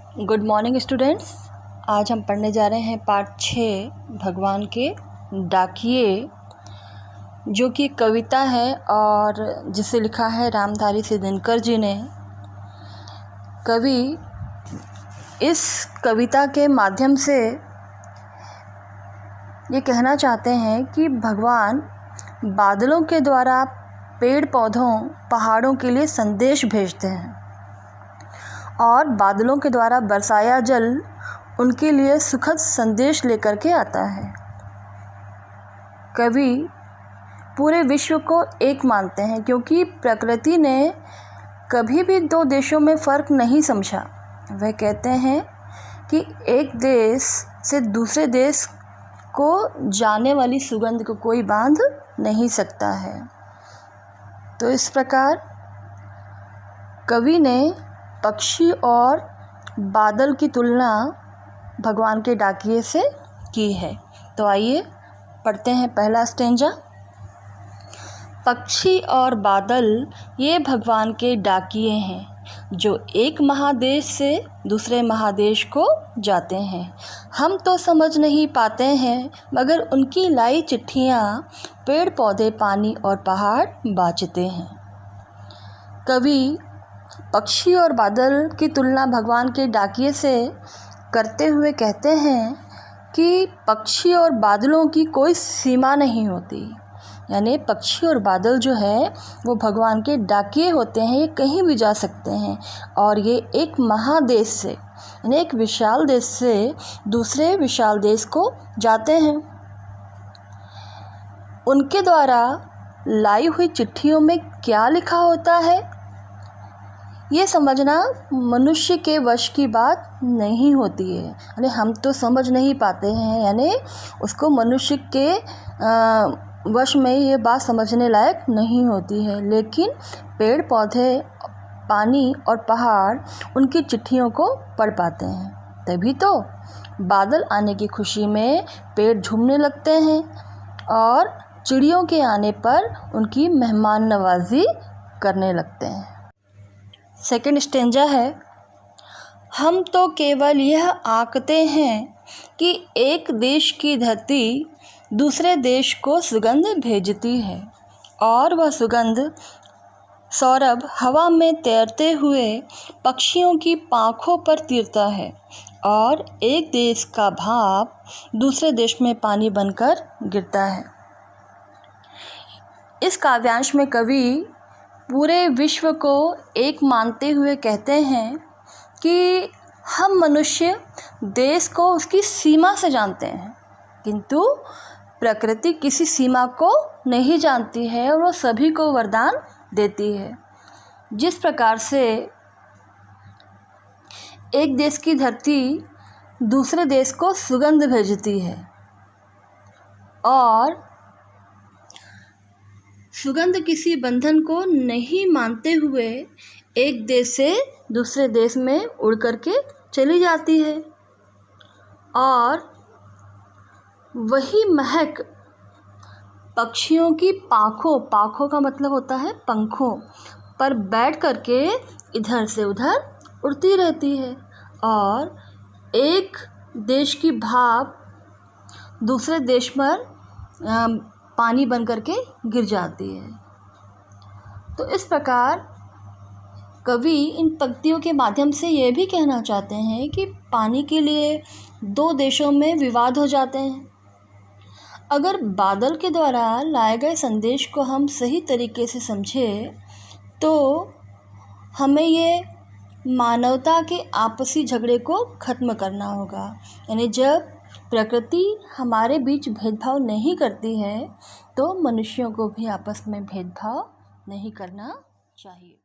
Good morning students. आज हम पढ़ने जा रहे हैं पाठ 6 भगवान के डाकिए, जो कि कविता है और जिसे लिखा है रामधारी सिंह दिनकर जी ने। कवि इस कविता के माध्यम से ये कहना चाहते हैं कि भगवान बादलों के द्वारा पेड़ पौधों पहाड़ों के लिए संदेश भेजते हैं और बादलों के द्वारा बरसाया जल उनके लिए सुखद संदेश लेकर के आता है। कवि पूरे विश्व को एक मानते हैं क्योंकि प्रकृति ने कभी भी दो देशों में फ़र्क नहीं समझा। वह कहते हैं कि एक देश से दूसरे देश को जाने वाली सुगंध को कोई बांध नहीं सकता है। तो इस प्रकार कवि ने पक्षी और बादल की तुलना भगवान के डाकिए से की है। तो आइए पढ़ते हैं पहला स्टेंजा। पक्षी और बादल ये भगवान के डाकिए हैं जो एक महादेश से दूसरे महादेश को जाते हैं। हम तो समझ नहीं पाते हैं मगर उनकी लाई चिट्ठियाँ पेड़ पौधे पानी और पहाड़ बाँचते हैं। कवि पक्षी और बादल की तुलना भगवान के डाकिए से करते हुए कहते हैं कि पक्षी और बादलों की कोई सीमा नहीं होती। यानी पक्षी और बादल जो है वो भगवान के डाकिए होते हैं, ये कहीं भी जा सकते हैं और ये एक महादेश से यानी एक विशाल देश से दूसरे विशाल देश को जाते हैं। उनके द्वारा लाई हुई चिट्ठियों में क्या लिखा होता है ये समझना मनुष्य के वश की बात नहीं होती है। यानी हम तो समझ नहीं पाते हैं, यानी उसको मनुष्य के वश में ये बात समझने लायक नहीं होती है। लेकिन पेड़ पौधे पानी और पहाड़ उनकी चिट्ठियों को पढ़ पाते हैं। तभी तो बादल आने की खुशी में पेड़ झूमने लगते हैं और चिड़ियों के आने पर उनकी मेहमान नवाजी करने लगते हैं। सेकंड स्टेंजा है। हम तो केवल यह आंकते हैं कि एक देश की धरती दूसरे देश को सुगंध भेजती है और वह सुगंध सौरभ हवा में तैरते हुए पक्षियों की पाँखों पर तीरता है और एक देश का भाप दूसरे देश में पानी बनकर गिरता है। इस काव्यांश में कवि पूरे विश्व को एक मानते हुए कहते हैं कि हम मनुष्य देश को उसकी सीमा से जानते हैं, किंतु प्रकृति किसी सीमा को नहीं जानती है और वो सभी को वरदान देती है। जिस प्रकार से एक देश की धरती दूसरे देश को सुगंध भेजती है और सुगंध किसी बंधन को नहीं मानते हुए एक देश से दूसरे देश में उड़ करके चली जाती है और वही महक पक्षियों की पाँखों का मतलब होता है पंखों पर बैठ करके इधर से उधर उड़ती रहती है और एक देश की भाप दूसरे देश पर पानी बन करके गिर जाती है। तो इस प्रकार कवि इन पंक्तियों के माध्यम से ये भी कहना चाहते हैं कि पानी के लिए दो देशों में विवाद हो जाते हैं। अगर बादल के द्वारा लाए गए संदेश को हम सही तरीके से समझें तो हमें ये मानवता के आपसी झगड़े को ख़त्म करना होगा। यानी जब प्रकृति हमारे बीच भेदभाव नहीं करती है तो मनुष्यों को भी आपस में भेदभाव नहीं करना चाहिए।